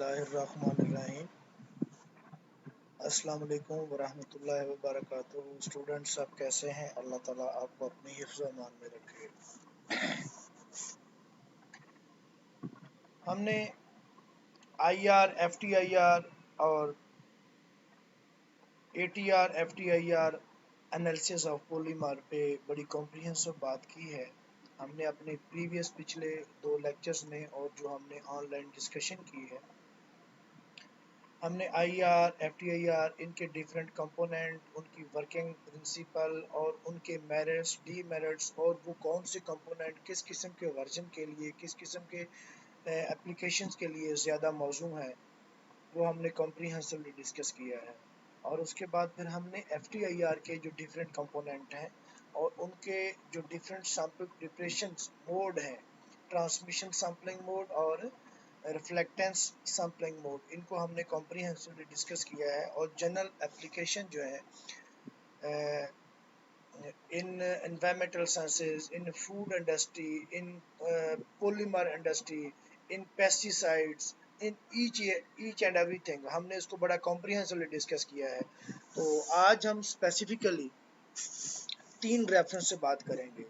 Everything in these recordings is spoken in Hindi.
बिस्मिल्लाहिर्रहमानिर्रहीम। अस्सलाम वालेकुम वरहमतुल्लाहि वबरकातुहू। स्टूडेंट्स, आप कैसे हैं? अल्लाह ताला आपको अपनी हिफ्ज़ अमान में रखे। हमने IR, FTIR और ATR, FTIR analysis of polymer पे बड़ी कॉम्प्रिहेंसिव बात की है। हमने अपने पिछले 2 लेक्चर्स में और जो हमने ऑनलाइन डिस्कशन की है, हमने IR, FTIR, इनके डिफरेंट कंपोनेंट, उनकी वर्किंग प्रिंसिपल और उनके मेरिट्स, डीमेरिट्स और वो कौन से कंपोनेंट किस किस्म के वर्जन के लिए, किस किस्म के एप्लीकेशंस के लिए ज़्यादा मौजूद है, वो हमने कॉम्प्रिहेंसिवली डिस्कस किया है। और उसके बाद फिर हमने FTIR के जो डिफरेंट कंपोनेंट हैं और उनके जो डिफरेंट सैंपल प्रिपरेशन मोड हैं, ट्रांसमिशन सैम्पलिंग मोड और रिफ्लेक्टेंस सैम्पलिंग मोड, इनको हमने कॉम्प्रिहेंसिवली डिस्कस किया है। और जनरल एप्लीकेशन जो है in environmental sciences, in food industry, in polymer industry, in pesticides, in each and everything, हमने इसको बड़ा कॉम्प्रिहेंसिवली डिस्कस किया है। तो आज हम स्पेसिफिकली 3 रेफरेंस से बात करेंगे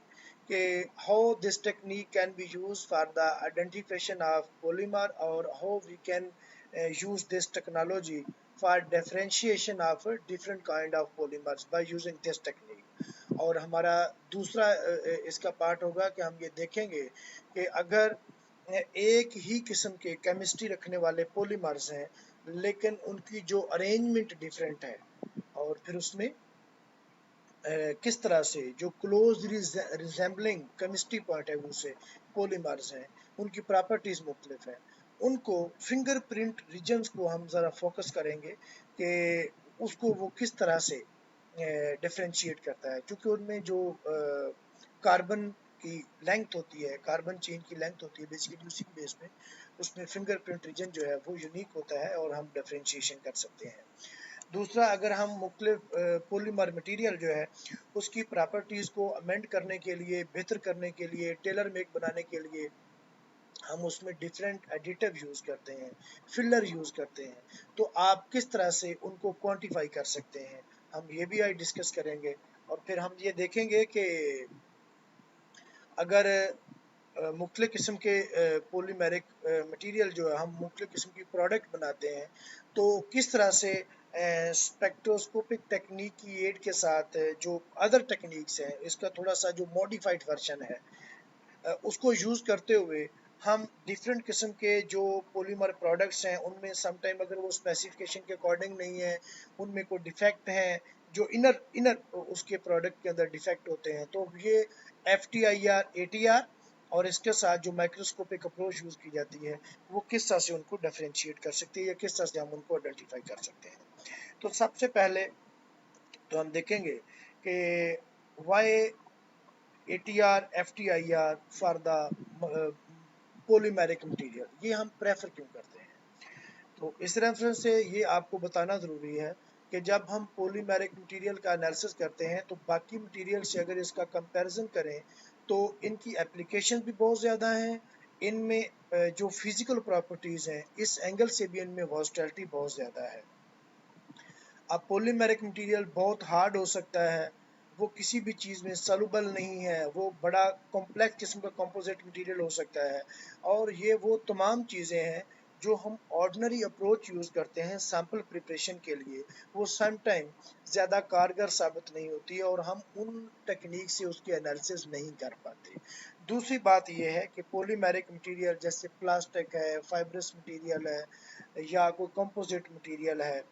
कि how this technique can be use for the identification of polymer और how we can use this technology for differentiation of different kind of polymers by using this technique. और हमारा दूसरा इसका पार्ट होगा कि हम ये देखेंगे कि अगर एक ही किस्म के केमिस्ट्री रखने वाले पॉलीमर्स हैं लेकिन उनकी जो अरेंजमेंट डिफरेंट है, और फिर उसमें किस तरह से जो क्लोज रिजेंबलिंग केमिस्ट्री पॉइंट है उनसे पॉलीमर्स हैं, उनकी प्रॉपर्टीज मुख्तलिफ हैं, उनको फिंगरप्रिंट रीजन्स को हम ज़रा फोकस करेंगे कि उसको वो किस तरह से डिफ्रेंशिएट करता है, क्योंकि उनमें जो कार्बन की लेंथ होती है, कार्बन चेन की लेंथ होती है, बेसिकली उसी की बेस पे उसमें फिंगरप्रिंट रीजन जो है वो यूनिक होता है और हम डिफ्रेंशिएशन कर सकते हैं। दूसरा, अगर हम मुख्तलिफ पॉलीमर मटेरियल जो है उसकी प्रॉपर्टीज़ को अमेंड करने के लिए, बेहतर करने के लिए, टेलर मेक बनाने के लिए हम उसमें डिफरेंट एडिटिव यूज़ करते हैं, फिलर यूज़ करते हैं, तो आप किस तरह से उनको क्वांटिफाई कर सकते हैं, हम ये भी आज डिस्कस करेंगे। और फिर हम ये देखेंगे कि अगर मुख्तलिफ़ किस्म के पॉलीमेरिक मटेरियल जो है हम मुख्तलिफ़ किस्म की प्रोडक्ट बनाते हैं, तो किस तरह से स्पेक्ट्रोस्कोपिक टेक्निक की एड के साथ जो अदर टेक्निक्स हैं, इसका थोड़ा सा जो मॉडिफाइड वर्जन है उसको यूज़ करते हुए हम डिफरेंट किस्म के जो पॉलीमर प्रोडक्ट्स हैं उनमें समटाइम अगर वो स्पेसिफिकेशन के अकॉर्डिंग नहीं है, उनमें कोई डिफेक्ट हैं, जो इनर इनर उसके प्रोडक्ट के अंदर डिफेक्ट होते हैं, तो ये FTIR, ATR और इसके साथ जो माइक्रोस्कोपिक अप्रोच यूज़ की जाती है वो किस तरह से उनको डिफरेंशिएट कर सकती है या किस तरह से हम उनको आइडेंटिफाई कर सकते हैं। तो सबसे पहले तो हम देखेंगे कि why ATR, FTIR for the polymeric material, ये हम प्रेफर क्यों करते हैं। तो इस रेफरेंस से ये आपको बताना ज़रूरी है कि जब हम पॉलीमेरिक मटेरियल का एनालिसिस करते हैं तो बाकी मटेरियल से अगर इसका कंपैरिजन करें तो इनकी एप्लीकेशन भी बहुत ज़्यादा हैं, इनमें जो फिज़िकल प्रॉपर्टीज़ हैं इस एंगल से भी इनमें वर्सटैलिटी बहुत ज़्यादा है। अब पॉलीमेरिक मटेरियल बहुत हार्ड हो सकता है, वो किसी भी चीज़ में सॉल्युबल नहीं है, वो बड़ा कॉम्प्लेक्स किस्म का कंपोजिट मटेरियल हो सकता है, और ये वो तमाम चीज़ें हैं जो हम ऑर्डिनरी अप्रोच यूज़ करते हैं सैम्पल प्रिपरेशन के लिए, वो सम टाइम ज़्यादा कारगर साबित नहीं होती है और हम उन टेक्निक से उसकी एनालिसिस नहीं कर पाते। दूसरी बात यह है कि पॉलीमेरिक मटेरियल जैसे प्लास्टिक है, फाइब्रस मटेरियल है या कोई कंपोजिट मटेरियल है,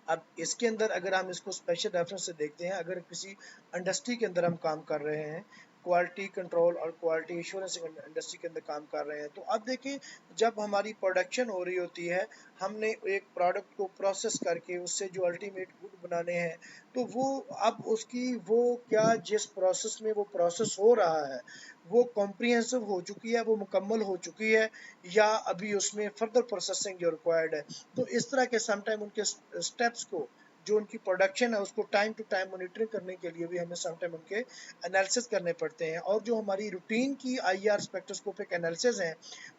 अब इसके अंदर अगर हम इसको स्पेशल रेफरेंस से देखते हैं, अगर किसी इंडस्ट्री के अंदर हम काम कर रहे हैं, क्वालिटी कंट्रोल और क्वालिटी इंश्योरेंस इंडस्ट्री के अंदर काम कर रहे हैं, तो अब देखिए जब हमारी प्रोडक्शन हो रही होती है, हमने एक प्रोडक्ट को प्रोसेस करके उससे जो अल्टीमेट गुड बनाने हैं, तो वो अब उसकी वो क्या जिस प्रोसेस में वो प्रोसेस हो रहा है वो कॉम्प्रिहेंसिव हो चुकी है, वो मुकम्मल हो चुकी है, या अभी उसमें फर्दर प्रोसेसिंग जो रिक्वायर्ड है। तो इस तरह के समटाइम उनके स्टेप्स को जो उनकी प्रोडक्शन है उसको टाइम टू टाइम मॉनिटरिंग करने के लिए भी हमें समटाइम उनके एनालिसिस करने पड़ते हैं। और जो हमारी रूटीन की आईआर स्पेक्ट्रोस्कोपिक एनालिसिस हैं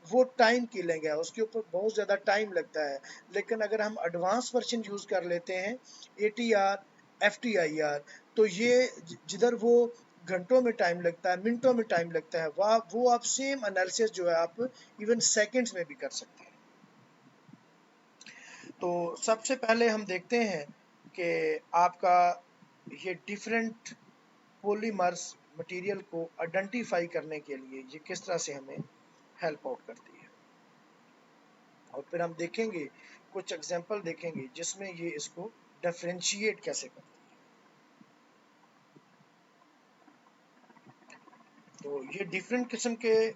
वो टाइम किलिंग है, उसके ऊपर बहुत ज़्यादा टाइम लगता है। लेकिन अगर हम एडवांस वर्जन यूज़ कर लेते हैं एटीआर एफटीआईआर, तो ये जिधर वो घंटों में टाइम लगता है, मिनटों में टाइम लगता है, वह वो आप सेम एनालिसिस जो है आप इवन सेकंड्स में भी कर सकते हैं। तो सबसे पहले हम देखते हैं कि आपका ये डिफरेंट पॉलीमर्स मटेरियल को आइडेंटिफाई करने के लिए ये किस तरह से हमें हेल्प आउट करती है। और फिर हम देखेंगे कुछ एग्जांपल देखेंगे जिसमें ये इसको डिफरेंशिएट कैसे करती है। तो ये डिफरेंट किस्म के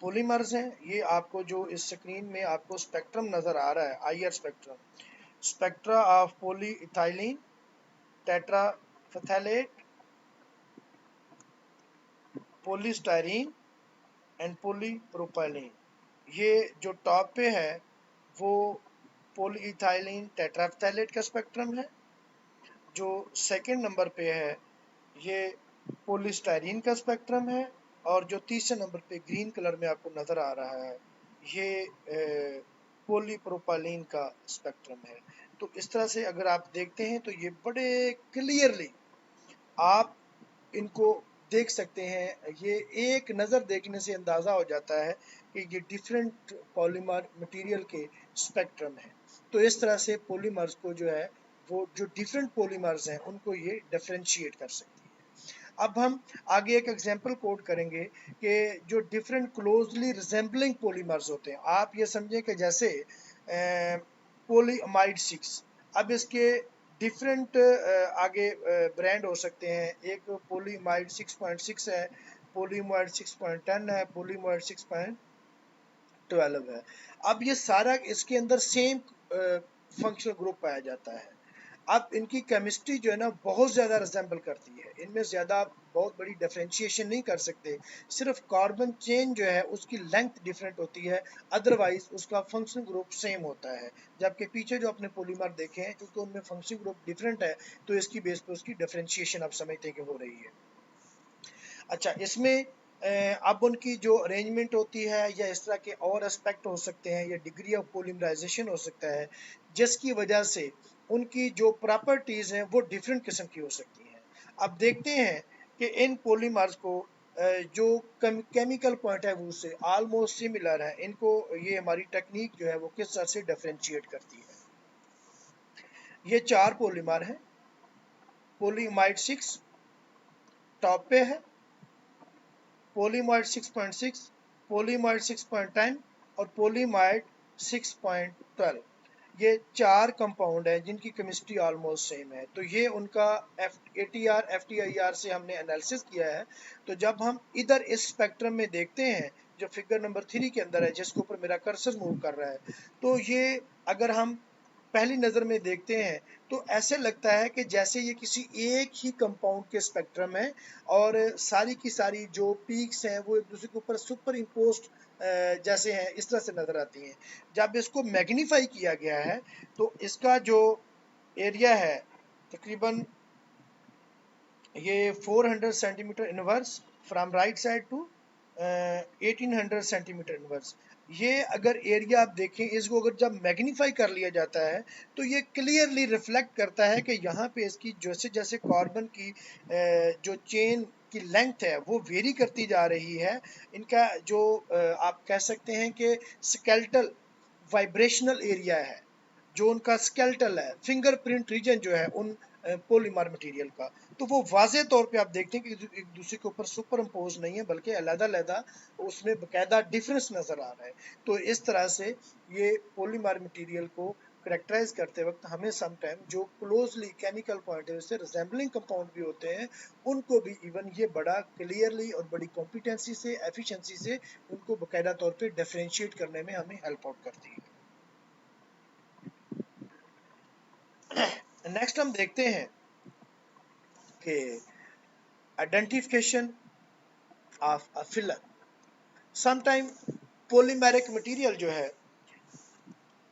पॉलीमर्स हैं। ये आपको जो इस स्क्रीन में आपको स्पेक्ट्रम नज़र आ रहा है, IR spectrum, spectra of polyethylene, terephthalate, polystyrene and polypropylene. ये जो टॉप पे है वो पॉलीइथाइलिन टेट्राफथैलेट का स्पेक्ट्रम है। जो सेकंड नंबर पे है ये पॉलीस्टाइरीन का स्पेक्ट्रम है। और जो तीसरे नंबर पे ग्रीन कलर में आपको नज़र आ रहा है ये पॉलीप्रोपाइलीन का स्पेक्ट्रम है। तो इस तरह से अगर आप देखते हैं तो ये बड़े क्लियरली आप इनको देख सकते हैं। ये एक नज़र देखने से अंदाज़ा हो जाता है कि ये डिफरेंट पॉलीमर मटेरियल के स्पेक्ट्रम है। तो इस तरह से पॉलीमर्स को जो है वो जो डिफरेंट पॉलीमर्स हैं उनको ये डिफरेंशिएट कर सकती है। अब हम आगे एक एग्जांपल कोट करेंगे कि जो डिफरेंट क्लोजली रिजेंबलिंग पॉलीमर्स होते हैं, आप ये समझें कि जैसे पॉलीअमाइड 6। अब इसके डिफरेंट आगे ब्रांड हो सकते हैं। एक पॉलीअमाइड 6.6 है, पॉलीअमाइड 6.10 है, पॉलीअमाइड 6.12 है। अब ये सारा इसके अंदर सेम फंक्शनल ग्रुप पाया जाता है। अब इनकी केमिस्ट्री जो है ना बहुत ज़्यादा रिजेंबल करती है, इनमें ज़्यादा बहुत बड़ी डिफरेंशिएशन नहीं कर सकते। सिर्फ कार्बन चेन जो है उसकी लेंथ डिफरेंट होती है, अदरवाइज उसका फंक्शनल ग्रुप सेम होता है। जबकि पीछे जो अपने पॉलीमर देखे हैं क्योंकि उनमें फंक्शनल ग्रुप डिफरेंट है तो इसकी बेस पर उसकी डिफरेंशिएशन आप समझते हैं कि हो रही है। अच्छा, इसमें अब उनकी जो अरेंजमेंट होती है या इस तरह के और एस्पेक्ट हो सकते हैं या डिग्री ऑफ पॉलीमराइजेशन हो सकता है जिसकी वजह से उनकी जो प्रॉपर्टीज़ हैं वो डिफरेंट किस्म की हो सकती हैं। अब देखते हैं कि इन पॉलीमर्स को जो केमिकल पॉइंट है वो उससे ऑलमोस्ट सिमिलर है। इनको ये हमारी टेक्निक जो है वो किस तरह से डिफरेंशिएट करती है। ये चार पॉलीमर हैं। पॉलीमाइड 6 टॉप पे है, पॉलीमाइड 6.6, पॉलीमाइड 6.10 और पॉलीमाइड 6.12। ये चार कंपाउंड हैं जिनकी केमिस्ट्री ऑलमोस्ट सेम है। तो ये उनका एटीआर एफटीआईआर से हमने एनालिसिस किया है। तो जब हम इधर इस स्पेक्ट्रम में देखते हैं जो फिगर नंबर 3 के अंदर है जिसके ऊपर मेरा कर्सर मूव कर रहा है, तो ये अगर हम पहली नज़र में देखते हैं तो ऐसे लगता है कि जैसे ये किसी एक ही कंपाउंड के स्पेक्ट्रम है और सारी की सारी जो पीक्स हैं वो एक दूसरे के ऊपर सुपर इम्पोज्ड जैसे हैं, इस तरह से नज़र आती हैं। जब इसको मैग्नीफाई किया गया है तो इसका जो एरिया है तकरीबन ये 400 centimetre inverse from right side to 1800 centimetre inverse. ये अगर एरिया आप देखें इसको अगर जब मैग्नीफाई कर लिया जाता है तो ये क्लियरली रिफ्लेक्ट करता है कि यहाँ पे इसकी जैसे जैसे कार्बन की जो चेन की लेंथ है वो वेरी करती जा रही है। इनका जो आप कह सकते हैं कि स्केलेटल वाइब्रेशनल एरिया है, जो उनका स्केलेटल है, फिंगरप्रिंट रीजन जो है उन पॉलीमर मटेरियल का, तो वो वाजे तौर पे आप देखते हैं कि एक दूसरे के ऊपर सुपर इम्पोज नहीं है बल्कि अलग-अलग उसमें बकायदा डिफरेंस नज़र आ रहा है। तो इस तरह से ये पॉलीमर मटेरियल को करेक्टराइज करते वक्त हमें समटाइम जो क्लोजली केमिकल पॉइंट है उससे रिजेंबलिंग कंपाउंड भी होते हैं उनको भी इवन ये बड़ा क्लियरली और बड़ी कॉम्पिटेंसी से एफिशिएंसी से उनको बकायदा तौर पे डिफरेंशिएट करने में हमें हेल्प आउट करती है। नेक्स्ट हम देखते हैं कि identification of a filler. Sometime polymeric material जो है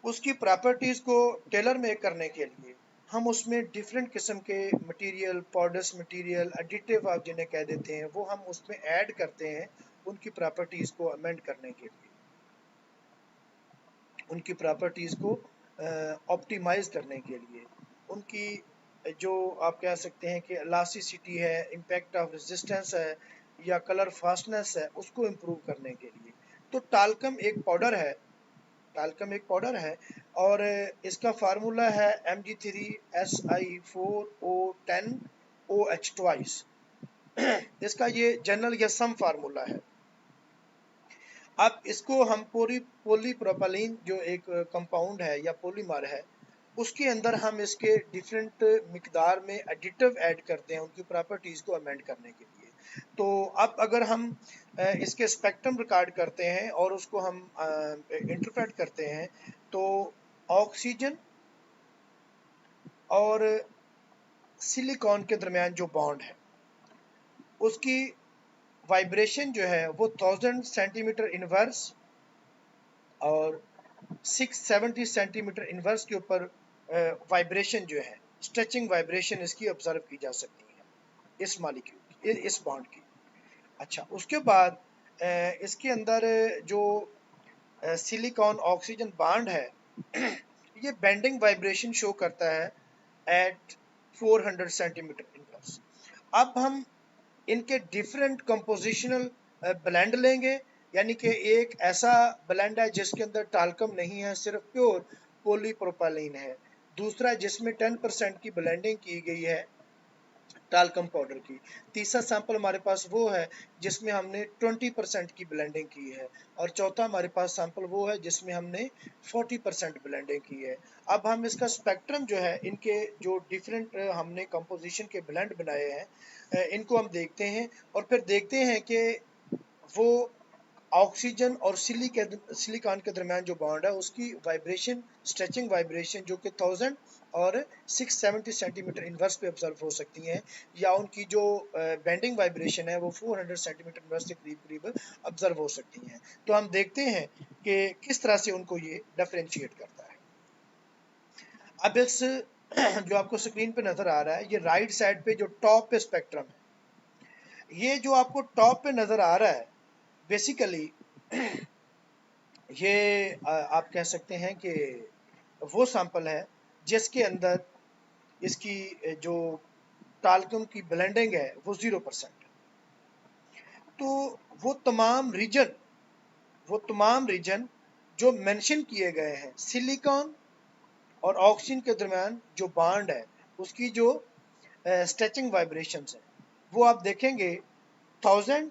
उसकी प्रॉपर्टीज को टेलर मेक करने के लिए हम उसमें डिफरेंट किस्म के मटेरियल, पाउडर्स मटेरियल, एडिटिव आप जिन्हें कह देते हैं, वो हम उसमें ऐड करते हैं उनकी प्रॉपर्टीज़ को अमेंड करने के लिए, उनकी प्रॉपर्टीज़ को ऑप्टिमाइज करने के लिए, उनकी जो आप कह सकते हैं कि इलास्टिसिटी है, इम्पैक्ट ऑफ रेजिस्टेंस है, या कलर फास्टनेस है, उसको इम्प्रूव करने के लिए। तो टाल्कम एक पाउडर है, टाल्कम एक पाउडर है, और इसका फार्मूला है Mg3Si4O10OH ट्वाइस। इसका ये जनरल या सम फार्मूला है। अब इसको हम पॉलीप्रोपाइलीन जो एक कंपाउंड है या पॉलीमर है, उसके अंदर हम इसके डिफरेंट मिकदार में एडिटिव ऐड करते हैं उनकी प्रॉपर्टीज़ को अमेंड करने के लिए। तो अब अगर हम इसके स्पेक्ट्रम रिकॉर्ड करते हैं और उसको हम इंटरप्रेट करते हैं, तो ऑक्सीजन और सिलिकॉन के दरमियान जो बॉन्ड है, उसकी वाइब्रेशन जो है वो 1000 सेंटीमीटर इनवर्स और 670 सेंटीमीटर इनवर्स के ऊपर वाइब्रेशन जो है, स्ट्रेचिंग वाइब्रेशन इसकी ऑब्जर्व की जा सकती है इस मॉलिक्यूल, इस बॉन्ड की। अच्छा, उसके बाद इसके अंदर जो सिलिकॉन ऑक्सीजन बॉन्ड है ये बेंडिंग वाइब्रेशन शो करता है एट 400 सेंटीमीटर इनवर्स। अब हम इनके डिफरेंट कंपोजिशनल ब्लेंड लेंगे, यानी कि एक ऐसा ब्लेंड है जिसके अंदर टाल्कम नहीं है, सिर्फ प्योर पॉलीप्रोपाइलीन है। दूसरा जिसमें 10% की ब्लेंडिंग की गई है टाल्कम पाउडर की। तीसरा सैंपल हमारे पास वो है जिसमें हमने 20% की ब्लेंडिंग की है, और चौथा हमारे पास सैंपल वो है जिसमें हमने 40% ब्लेंडिंग की है। अब हम इसका स्पेक्ट्रम जो है, इनके जो डिफरेंट हमने कंपोजिशन के ब्लेंड बनाए हैं, इनको हम देखते हैं और फिर देखते हैं कि वो ऑक्सीजन और सिलिकॉन के दरमियान जो बॉन्ड है उसकी वाइब्रेशन, स्ट्रेचिंग वाइब्रेशन जो कि 1000 और 670 सेंटीमीटर इनवर्स पे ऑब्जर्व हो सकती हैं, या उनकी जो बेंडिंग वाइब्रेशन है वो 400 सेंटीमीटर इनवर्स के करीब करीब ऑब्जर्व हो सकती हैं। तो हम देखते हैं कि किस तरह से उनको ये डिफरेंशिएट करता है। अब इस जो आपको स्क्रीन पे नजर आ रहा है, ये राइट साइड पे जो टॉप पे स्पेक्ट्रम है, ये जो आपको टॉप पे नजर आ रहा है, बेसिकली ये आप कह सकते हैं कि वो सैंपल है जिसके अंदर इसकी जो टाल्कम की ब्लेंडिंग है वो 0%। तो वो तमाम रीजन वो तमाम रीजन जो मेंशन किए गए हैं, सिलिकॉन और ऑक्सीजन के दरमियान जो बॉन्ड है उसकी जो स्ट्रेचिंग वाइब्रेशंस हैं, वो आप देखेंगे 1000,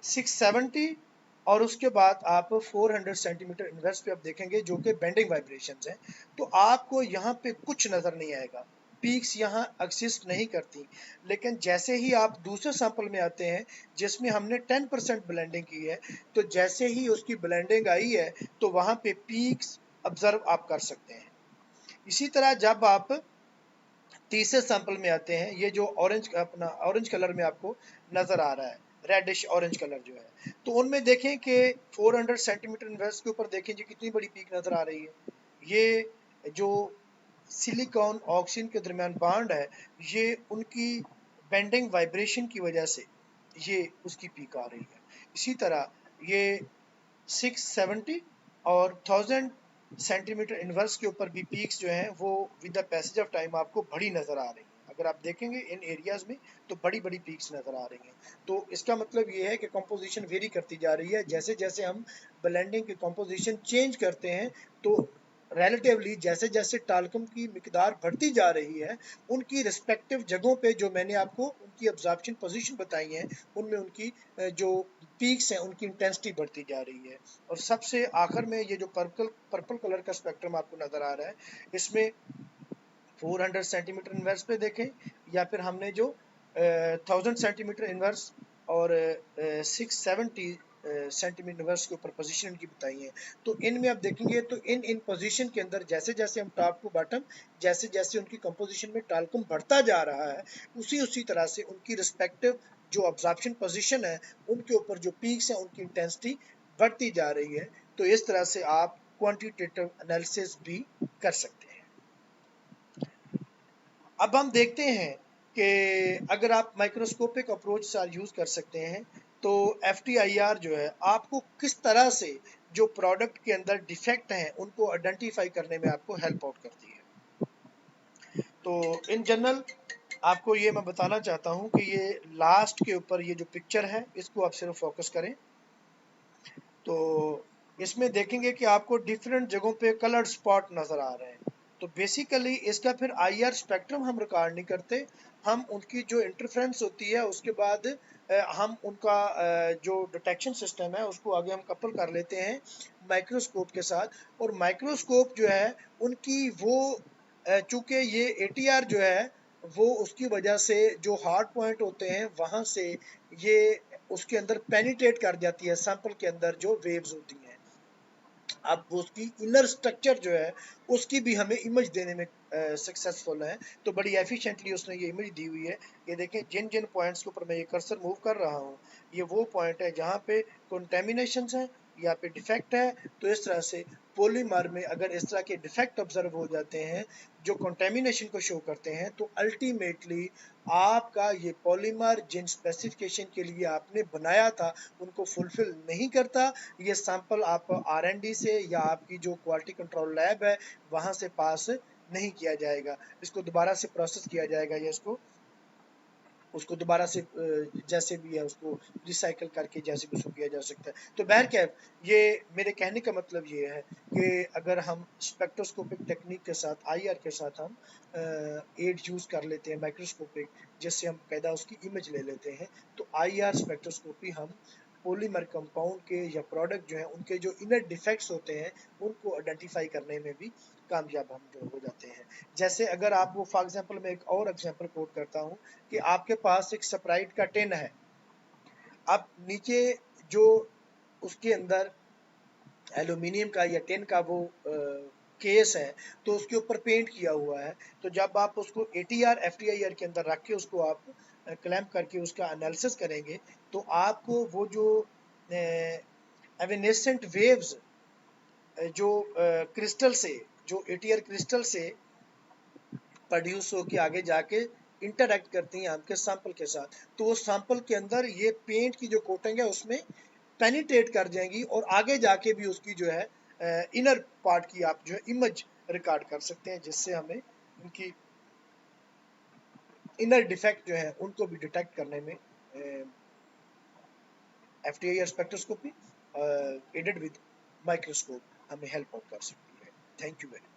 670 और उसके बाद आप 400 सेंटीमीटर इनवर्स पे आप देखेंगे जो कि बेंडिंग वाइब्रेशंस हैं। तो आपको यहाँ पे कुछ नज़र नहीं आएगा, पीक्स यहाँ एग्जिस्ट नहीं करती। लेकिन जैसे ही आप दूसरे सैंपल में आते हैं जिसमें हमने 10% ब्लेंडिंग की है, तो जैसे ही उसकी ब्लेंडिंग आई है तो वहाँ पे पीक्स ऑब्जर्व आप कर सकते हैं। इसी तरह जब आप तीसरे सैंपल में आते हैं, ये जो अपना ऑरेंज कलर में आपको नजर आ रहा है, रेडिश ऑरेंज कलर जो है, तो उनमें देखें कि 400 सेंटीमीटर इनवर्स के ऊपर देखें जी कितनी बड़ी पीक नजर आ रही है। ये जो सिलिकॉन ऑक्सीजन के दरमियान बॉन्ड है, ये उनकी बेंडिंग वाइब्रेशन की वजह से ये उसकी पीक आ रही है। इसी तरह ये 670 और 1000 सेंटीमीटर इनवर्स के ऊपर भी पीक्स जो हैं वो with the passage of time आपको बड़ी नज़र आ रही हैं। अगर आप देखेंगे इन एरियाज में तो बड़ी बड़ी पीक्स नज़र आ रही हैं। तो इसका मतलब ये है कि कंपोजिशन वेरी करती जा रही है। जैसे जैसे हम ब्लेंडिंग की कंपोजिशन चेंज करते हैं, तो रिलेटिवली जैसे जैसे टाल्कम की मिकदार बढ़ती जा रही है, उनकी रिस्पेक्टिव जगहों पे जो मैंने आपको उनकी अब्जॉर्प्शन पोजीशन बताई हैं, उनमें उनकी जो पीक्स हैं उनकी इंटेंसिटी बढ़ती जा रही है। और सबसे आखिर में ये जो पर्पल कलर का स्पेक्ट्रम आपको नज़र आ रहा है, इसमें 400 सेंटीमीटर इनवर्स पे देखें, या फिर हमने जो 1000 सेंटीमीटर इनवर्स और 670 सेंटीमीटर इनवर्स के ऊपर पोजीशन इनकी बताई है, तो इनमें आप देखेंगे तो इन पोजीशन के अंदर जैसे जैसे हम टॉप टू बॉटम, जैसे जैसे उनकी कंपोजिशन में टाल्कम बढ़ता जा रहा है, उसी उसी तरह से उनकी रिस्पेक्टिव जो अब्जॉर्प्शन पोजीशन है, उनके ऊपर जो पीक्स हैं उनकी इंटेंसिटी बढ़ती जा रही है। तो इस तरह से आप क्वांटिटेटिव एनालिसिस भी कर सकते हैं। अब हम देखते हैं कि अगर आप माइक्रोस्कोपिक अप्रोच यूज़ कर सकते हैं तो FTIR जो है आपको किस तरह से जो प्रोडक्ट के अंदर डिफेक्ट हैं उनको आइडेंटिफाई करने में आपको हेल्प आउट करती है। तो इन जनरल आपको ये मैं बताना चाहता हूँ कि ये लास्ट के ऊपर ये जो पिक्चर है इसको आप सिर्फ फोकस करें तो इसमें देखेंगे कि आपको डिफरेंट जगहों पे कलर्ड स्पॉट नज़र आ रहे हैं। तो बेसिकली इसका फिर IR स्पेक्ट्रम हम रिकॉर्ड नहीं करते, हम उनकी जो इंटरफ्रेंस होती है उसके बाद हम उनका जो डिटेक्शन सिस्टम है उसको आगे हम कपल कर लेते हैं माइक्रोस्कोप के साथ। और माइक्रोस्कोप जो है उनकी वो चूंकि ये ATR जो है वो उसकी वजह से जो हार्ड पॉइंट होते हैं वहां से ये उसके अंदर पेनिट्रेट कर जाती है सैंपल के अंदर जो वेव्स होती हैं। अब उसकी इनर स्ट्रक्चर जो है उसकी भी हमें इमेज देने में सक्सेसफुल है। तो बड़ी एफिशिएंटली उसने ये इमेज दी हुई है। ये देखें जिन जिन पॉइंट्स के ऊपर मैं ये कर्सर मूव कर रहा हूँ ये वो पॉइंट है जहाँ पे कंटेमिनेशन है या पे डिफेक्ट है। तो इस तरह से पॉलीमर में अगर इस तरह के डिफेक्ट ऑब्जर्व हो जाते हैं जो कंटेमिनेशन को शो करते हैं तो अल्टीमेटली आपका ये पॉलीमर जिन स्पेसिफिकेशन के लिए आपने बनाया था उनको फुलफिल नहीं करता। ये सैंपल आप R&D से या आपकी जो क्वालिटी कंट्रोल लैब है वहां से पास नहीं किया जाएगा, इसको दोबारा से प्रोसेस किया जाएगा या इसको उसको दोबारा से जैसे भी है उसको रिसाइकल करके जैसे भी उसको किया जा सकता है। तो बहरकैफ ये मेरे कहने का मतलब ये है कि अगर हम स्पेक्ट्रोस्कोपिक टेक्निक के साथ IR के साथ हम एड यूज़ कर लेते हैं माइक्रोस्कोपिक जिससे हम कायदा उसकी इमेज ले लेते हैं तो IR स्पेक्ट्रोस्कोपी हम पॉलीमर कंपाउंड के या प्रोडक्ट जो है उनके जो इनर डिफेक्ट्स होते हैं उनको आइडेंटिफाई करने में भी कामयाब हम जो हो जाते हैं। जैसे अगर आप वो फॉर एग्जांपल मैं एक और एग्जांपल कोट करता हूँ कि आपके पास एक स्प्राइट का टिन है, अब नीचे जो उसके अंदर एल्यूमिनियम का या टिन का वो केस है तो उसके ऊपर पेंट किया हुआ है। तो जब आप उसको ATR FTIR के अंदर रख के उसको आप क्लैंप करके उसका एनालिसिस करेंगे तो आपको वो जो एविनेसेंट वेव्स जो क्रिस्टल से जो ATR क्रिस्टल से प्रोड्यूस होकर आगे जाके इंटरेक्ट करती हैं आपके सैंपल के साथ तो वो सैंपल के अंदर ये पेंट की जो कोटिंग है उसमें पेनिट्रेट कर जाएंगी और आगे जाके भी उसकी जो है इनर पार्ट की आप जो है इमेज रिकॉर्ड कर सकते हैं जिससे हमें उनकी इनर डिफेक्ट जो है उनको भी डिटेक्ट करने में FTIR spectroscopy aided with microscope हमें हेल्प आउट कर सकती है। Thank you very